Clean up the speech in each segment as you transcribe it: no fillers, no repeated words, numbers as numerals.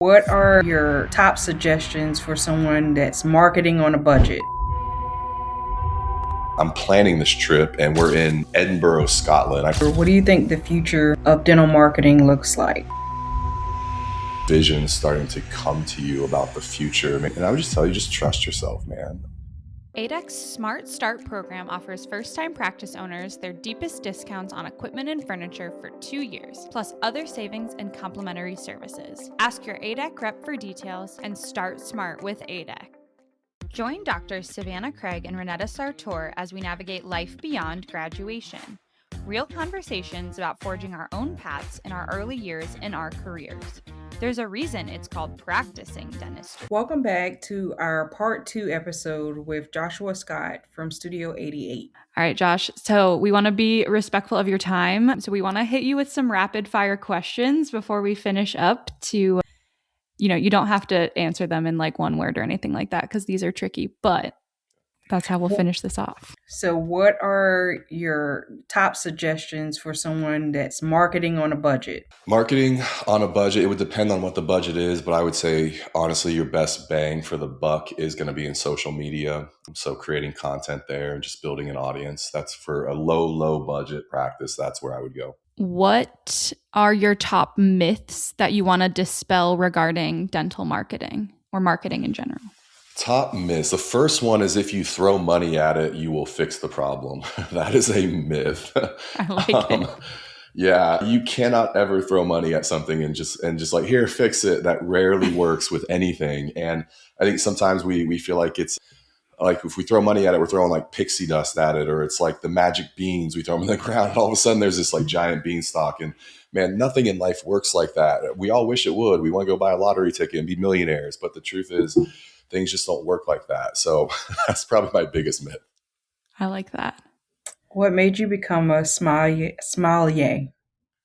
What are your top suggestions for someone that's marketing on a budget? I'm planning this trip and we're in Edinburgh, Scotland. What do you think the future of dental marketing looks like? Vision starting to come to you about the future. And I would just tell you, just trust yourself, man. ADEC's Smart Start program offers first-time practice owners their deepest discounts on equipment and furniture for 2 years, plus other savings and complimentary services. Ask your ADEC rep for details and start smart with ADEC. Join Doctors Savanah Craig and Ronnetta Sartor as we navigate life beyond graduation. Real conversations about forging our own paths in our early years in our careers. There's a reason it's called practicing dentistry. Welcome back to our part 2 episode with Joshua Scott from Studio 88. All right, Josh. So we want to be respectful of your time. So we want to hit you with some rapid fire questions before we finish up to, you don't have to answer them in like one word or anything like that because these are tricky, but that's how we'll finish this off. So what are your top suggestions for someone that's marketing on a budget? Marketing on a budget, it would depend on what the budget is, but I would say, honestly, your best bang for the buck is going to be in social media. So creating content there and just building an audience. That's for a low budget practice. That's where I would go. What are your top myths that you want to dispel regarding dental marketing or marketing in general? Top myths. The first one is if you throw money at it, you will fix the problem. That is a myth. I like it. Yeah, you cannot ever throw money at something and just like, here, fix it. That rarely works with anything. And I think sometimes we feel like it's like if we throw money at it, we're throwing like pixie dust at it, or it's like the magic beans. We throw them in the ground and all of a sudden there's this like giant beanstalk. And man, nothing in life works like that. We all wish it would. We want to go buy a lottery ticket and be millionaires. But the truth is things just don't work like that. So that's probably my biggest myth. I like that. What made you become a sommelier?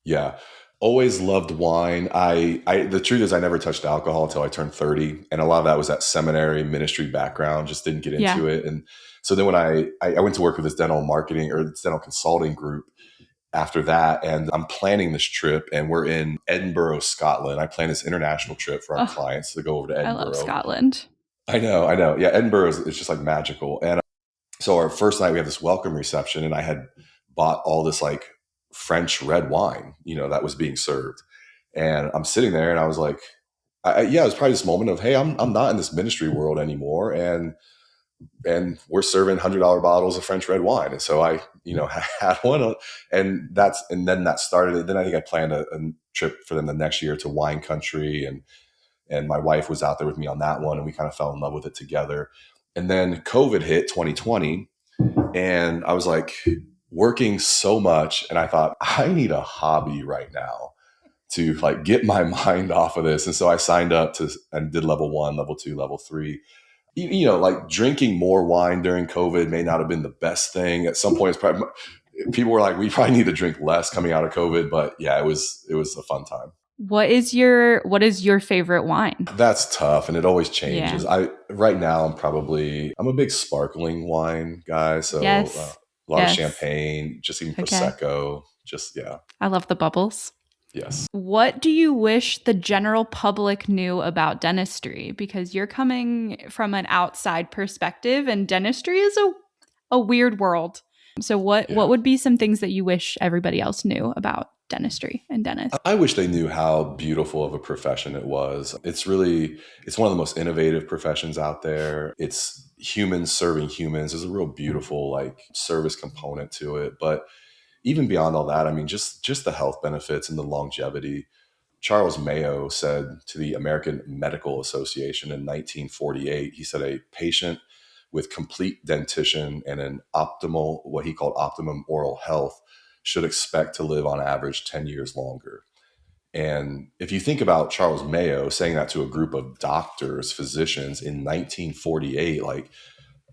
Yeah. Always loved wine. The truth is I never touched alcohol until I turned 30. And a lot of that was that seminary ministry background, just didn't get into it. And so then when I went to work with this dental marketing or this dental consulting group after that, and I'm planning this trip and we're in Edinburgh, Scotland. I plan this international trip for our clients to go over to Edinburgh. I love Scotland. I know. Yeah. Edinburgh is just like magical. And so our first night we had this welcome reception and I had bought all this like French red wine, that was being served. And I'm sitting there and I was like, it was probably this moment of, hey, I'm not in this ministry world anymore. And we're serving $100 bottles of French red wine. And so I, had one and then that started it. Then I think I planned a trip for them the next year to wine country. And my wife was out there with me on that one and we kind of fell in love with it together. And then COVID hit 2020 and I was like working so much. And I thought, I need a hobby right now to like get my mind off of this. And so I signed up and did level 1, level 2, level 3. Like drinking more wine during COVID may not have been the best thing. At some point, people were like, we probably need to drink less coming out of COVID. But yeah, it was a fun time. What is your favorite wine? That's tough and it always changes. Yeah. Right now I'm a big sparkling wine guy. So a lot of champagne, just even Prosecco. I love the bubbles. Yes. What do you wish the general public knew about dentistry? Because you're coming from an outside perspective and dentistry is a weird world. So what would be some things that you wish everybody else knew about dentistry and dentists? I wish they knew how beautiful of a profession it was. It's one of the most innovative professions out there. It's humans serving humans. There's a real beautiful like service component to it. But even beyond all that, I mean, just the health benefits and the longevity. Charles Mayo said to the American Medical Association in 1948, he said a patient with complete dentition and what he called optimum oral health should expect to live on average 10 years longer. And if you think about Charles Mayo saying that to a group of doctors, physicians in 1948, like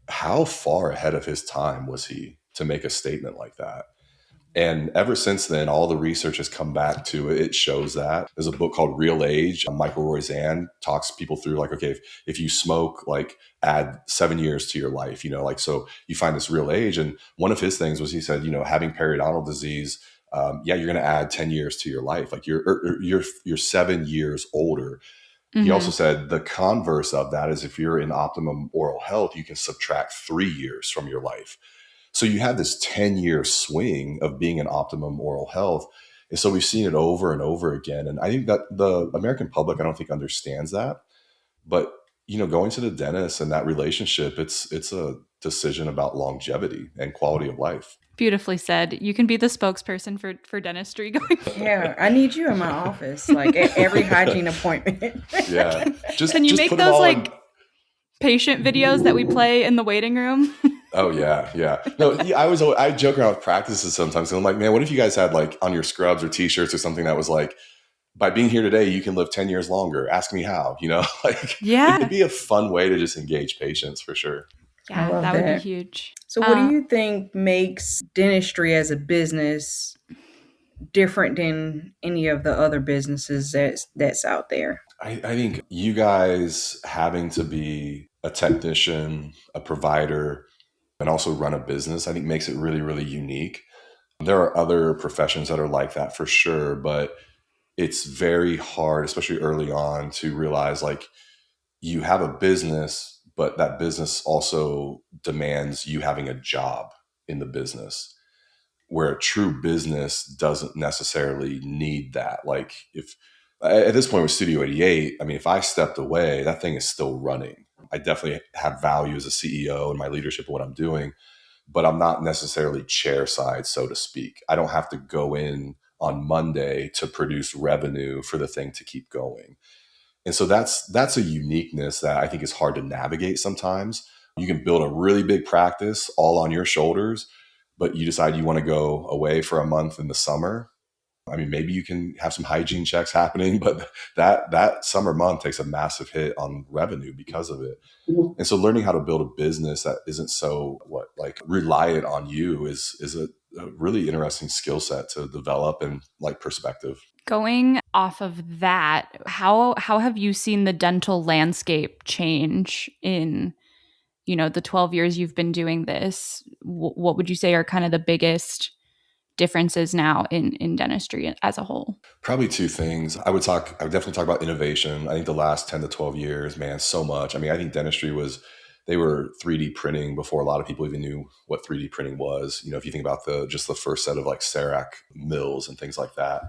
how far ahead of his time was he to make a statement like that? And ever since then, all the research has come back to it. It shows that. There's a book called Real Age. Michael Roizan talks people through like, okay, if you smoke, like add 7 years to your life, so you find this real age. And one of his things was he said, having periodontal disease, you're going to add 10 years to your life. Like you're 7 years older. He also Mm-hmm. said the converse of that is if you're in optimum oral health, you can subtract 3 years from your life. So you have this 10-year swing of being in optimum oral health. And so we've seen it over and over again. And I think that the American public, I don't think understands that. But, going to the dentist and that relationship, it's a decision about longevity and quality of life. Beautifully said. You can be the spokesperson for dentistry going forward. Yeah, I need you in my office, like at every hygiene appointment. Yeah. Can you Just make put them those all like in. patient videos that we play in the waiting room? Oh yeah, yeah. No, yeah, I joke around with practices sometimes, and I'm like, man, what if you guys had like on your scrubs or t-shirts or something that was like, by being here today, you can live 10 years longer. Ask me how. Like Yeah. it'd be a fun way to just engage patients for sure. I Yeah, love that would be that. huge. So, what do you think makes dentistry as a business different than any of the other businesses that's out there? I think you guys having to be a technician, a provider, and also run a business, I think makes it really, really unique. There are other professions that are like that for sure, but it's very hard, especially early on, to realize like you have a business, but that business also demands you having a job in the business, where a true business doesn't necessarily need that. Like if at this point with Studio 88, I mean, if I stepped away, that thing is still running. I definitely have value as a CEO and my leadership of what I'm doing, but I'm not necessarily chair side, so to speak. I don't have to go in on Monday to produce revenue for the thing to keep going. And so that's a uniqueness that I think is hard to navigate sometimes. You can build a really big practice all on your shoulders, but you decide you want to go away for a month in the summer. I mean, maybe you can have some hygiene checks happening, but that summer month takes a massive hit on revenue because of it. And so learning how to build a business that isn't so reliant on you is a really interesting skill set to develop and like perspective. Going off of that, how have you seen the dental landscape change in, the 12 years you've been doing this? What would you say are kind of the biggest differences now in dentistry as a whole? Probably two things. I would definitely talk about innovation. I think the last 10 to 12 years, man, so much. I mean, I think they were 3D printing before a lot of people even knew what 3D printing was. If you think about just the first set of like CEREC mills and things like that.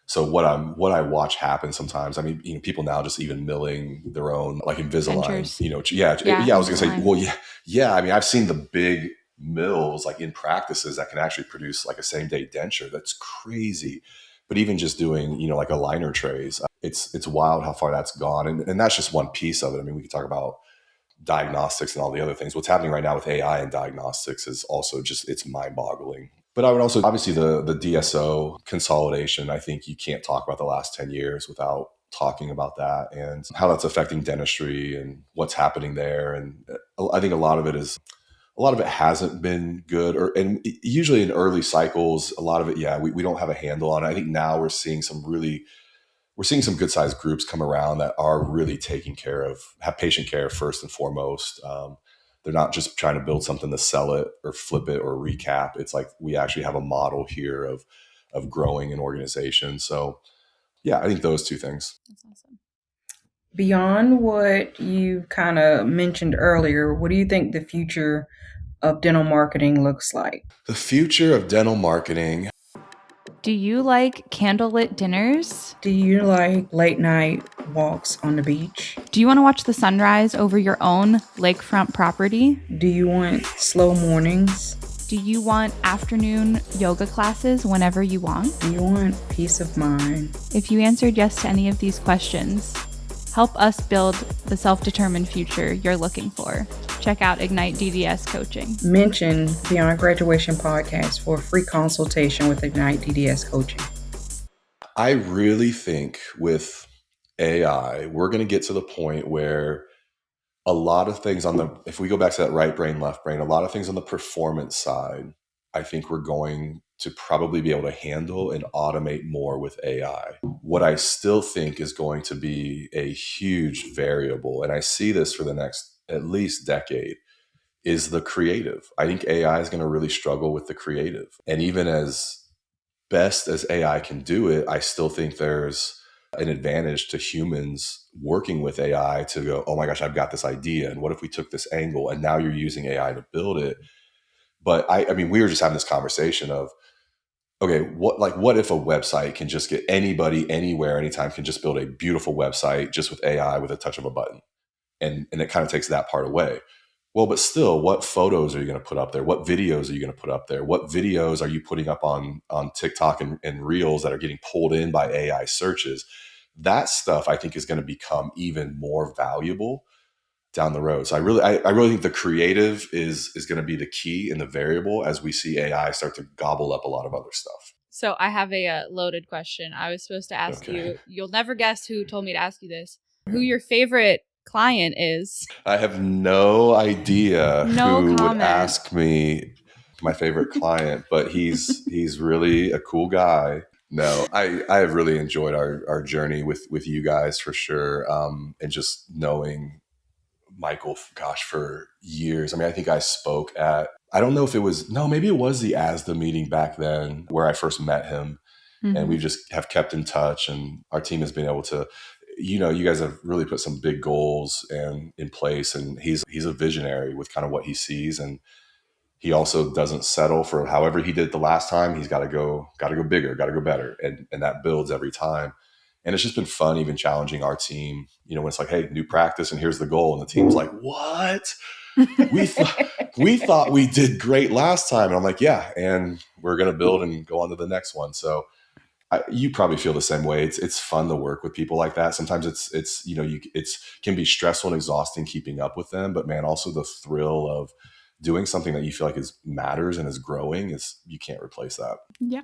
So what I watch happen sometimes, I mean, people now just even milling their own like Invisalign, Dentures. Yeah, I was going to say, Invisalign. well, yeah. I mean, I've seen the big mills like in practices that can actually produce like a same day denture. That's crazy. But even just doing, like aligner trays, it's wild how far that's gone. And that's just one piece of it. I mean, we could talk about diagnostics and all the other things. What's happening right now with AI and diagnostics is also it's mind boggling. But I would also, obviously the DSO consolidation, I think you can't talk about the last 10 years without talking about that and how that's affecting dentistry and what's happening there. And I think a lot of it hasn't been good, and usually in early cycles, a lot of it, yeah, we don't have a handle on it. I think now we're seeing some good sized groups come around that are really have patient care first and foremost. They're not just trying to build something to sell it or flip it or recap. It's like we actually have a model here of growing an organization. So yeah, I think those two things. That's awesome. Beyond what you kind of mentioned earlier, what do you think the future of dental marketing looks like? The future of dental marketing. Do you like candlelit dinners? Do you like late night walks on the beach? Do you want to watch the sunrise over your own lakefront property? Do you want slow mornings? Do you want afternoon yoga classes whenever you want? Do you want peace of mind? If you answered yes to any of these questions, help us build the self-determined future you're looking for. Check out Ignite DDS Coaching. Mention Beyond Graduation Podcast for a free consultation with Ignite DDS Coaching. I really think with AI, we're going to get to the point where a lot of things if we go back to that right brain, left brain, a lot of things on the performance side, I think we're going to probably be able to handle and automate more with AI. What I still think is going to be a huge variable, and I see this for the next at least decade, is the creative. I think AI is going to really struggle with the creative. And even as best as AI can do it, I still think there's an advantage to humans working with AI to go, oh my gosh, I've got this idea. And what if we took this angle and now you're using AI to build it? But I mean, we were just having this conversation of, okay, what if a website can just get anybody, anywhere, anytime can just build a beautiful website just with AI with a touch of a button? And it kind of takes that part away. Well, but still, what photos are you going to put up there? What videos are you going to put up there? What videos are you putting up on TikTok and Reels that are getting pulled in by AI searches? That stuff I think is going to become even more valuable down the road. So I really think the creative is going to be the key and the variable as we see AI start to gobble up a lot of other stuff. So I have a loaded question. I was supposed to ask you. You'll never guess who told me to ask you this. Who your favorite client is? I have no idea who comment. would ask me my favorite client, but he's really a cool guy. No, I have really enjoyed our journey with you guys for sure, and just knowing Michael, gosh, for years. I mean, I think I spoke at, I don't know if it was, no, maybe it was the ASDA meeting back then where I first met him. Mm-hmm. And we just have kept in touch, and our team has been able to, you guys have really put some big goals in place, and he's a visionary with kind of what he sees. And he also doesn't settle for however he did it the last time. He's got to go bigger, got to go better. And that builds every time. And it's just been fun, even challenging our team, when it's like, hey, new practice and here's the goal. And the team's like, what? We thought we did great last time. And I'm like, yeah, and we're going to build and go on to the next one. So you probably feel the same way. It's fun to work with people like that. Sometimes it's can be stressful and exhausting keeping up with them, but man, also the thrill of doing something that you feel like matters and is growing you can't replace that. Yeah.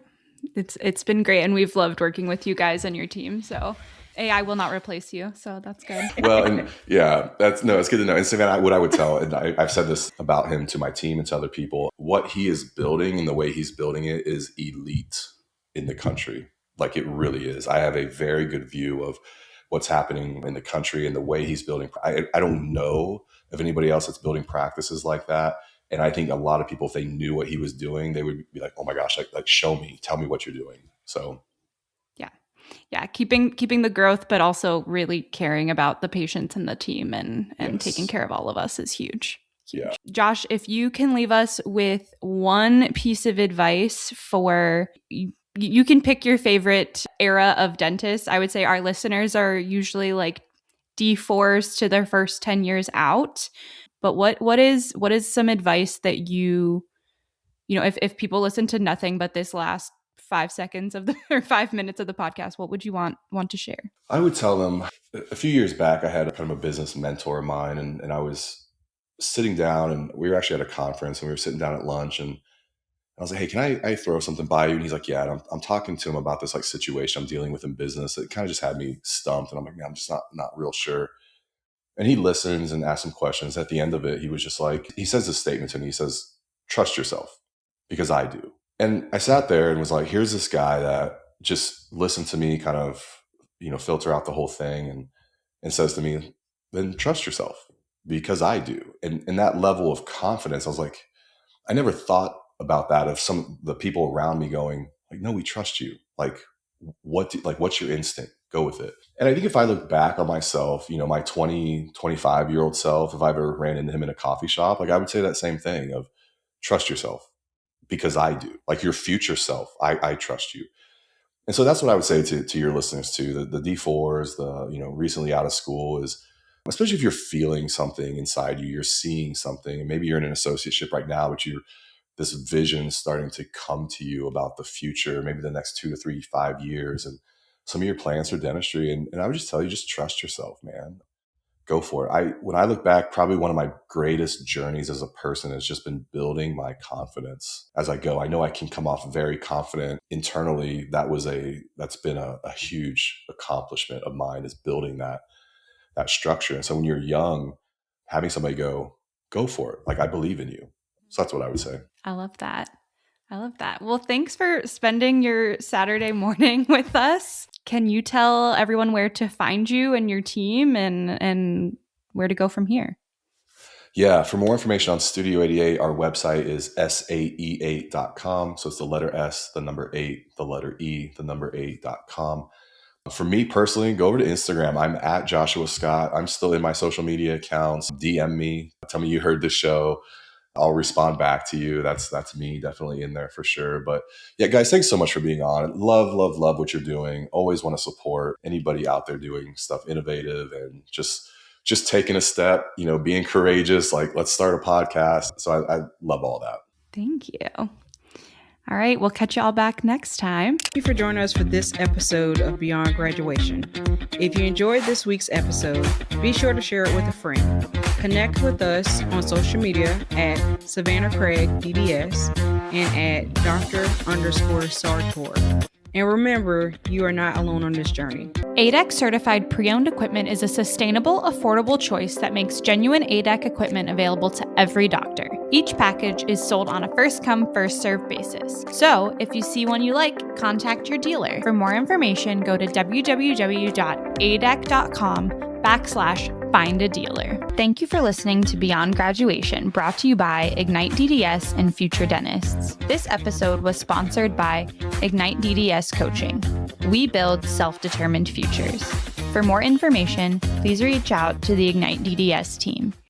It's been great, and we've loved working with you guys and your team. So AI will not replace you. So that's good. Well, and yeah, it's good to know. And Savanah, what I would tell, and I've said this about him to my team and to other people, what he is building and the way he's building it is elite in the country. Like it really is. I have a very good view of what's happening in the country and the way he's building. I don't know of anybody else that's building practices like that. And I think a lot of people, if they knew what he was doing, they would be like, oh my gosh, like show me, tell me what you're doing. So yeah, keeping the growth, but also really caring about the patients and the team and yes, taking care of all of us is huge. Yeah. Josh, if you can leave us with one piece of advice for you can pick your favorite era of dentists. I would say our listeners are usually like D4s to their first 10 years out. But what is some advice that if people listen to nothing but this last 5 seconds or 5 minutes of the podcast, what would you want to share? I would tell them, a few years back, I had kind of a business mentor of mine, and I was sitting down, and we were actually at a conference, and we were sitting down at lunch, and I was like, hey, can I throw something by you? And he's like, yeah. And I'm talking to him about this like situation I'm dealing with in business. It kind of just had me stumped, and I'm like, man, I'm just not real sure. And he listens and asks some questions. At the end of it, he was just like, he says this statement to me. He says, trust yourself, because I do. And I sat there and was like, here's this guy that just listened to me kind of, filter out the whole thing and says to me, then trust yourself, because I do. And that level of confidence, I was like, I never thought about that of some of the people around me going like, no, we trust you. Like, what's your instinct? Go with it. And I think if I look back on myself, my 20, 25-year-old self, if I ever ran into him in a coffee shop, like I would say that same thing of trust yourself, because I do. Like your future self, I trust you. And so that's what I would say to your listeners too. The D4s, the recently out of school, is especially if you're feeling something inside you, you're seeing something, and maybe you're in an associateship right now, but this vision starting to come to you about the future, maybe the next 2 to 3, 5 years, and some of your plans for dentistry. And I would just tell you, just trust yourself, man. Go for it. When I look back, probably one of my greatest journeys as a person has just been building my confidence as I go. I know I can come off very confident internally. That's been a huge accomplishment of mine, is building that structure. And so when you're young, having somebody go for it. Like, I believe in you. So that's what I would say. I love that. Well, thanks for spending your Saturday morning with us. Can you tell everyone where to find you and your team and where to go from here? Yeah. For more information on Studio 88, our website is sae8.com. So it's the letter S, the number 8, the letter E, the number 8.com. For me personally, go over to Instagram. I'm at Joshua Scott. I'm still in my social media accounts. DM me. Tell me you heard this show. I'll respond back to you. That's me definitely in there for sure. But yeah, guys, thanks so much for being on. Love what you're doing. Always want to support anybody out there doing stuff innovative and just taking a step, being courageous. Like, let's start a podcast. So I love all that. Thank you. All right, we'll catch you all back next time. Thank you for joining us for this episode of Beyond Graduation. If you enjoyed this week's episode, be sure to share it with a friend. Connect with us on social media at Savanah Craig DDS and at Dr_Sartor. And remember, you are not alone on this journey. ADEC certified pre-owned equipment is a sustainable, affordable choice that makes genuine ADEC equipment available to every doctor. Each package is sold on a first-come, first-served basis. So, if you see one you like, contact your dealer. For more information, go to www.adec.com/find a dealer. Thank you for listening to Beyond Graduation, brought to you by Ignite DDS and Future Dentists. This episode was sponsored by Ignite DDS Coaching. We build self-determined futures. For more information, please reach out to the Ignite DDS team.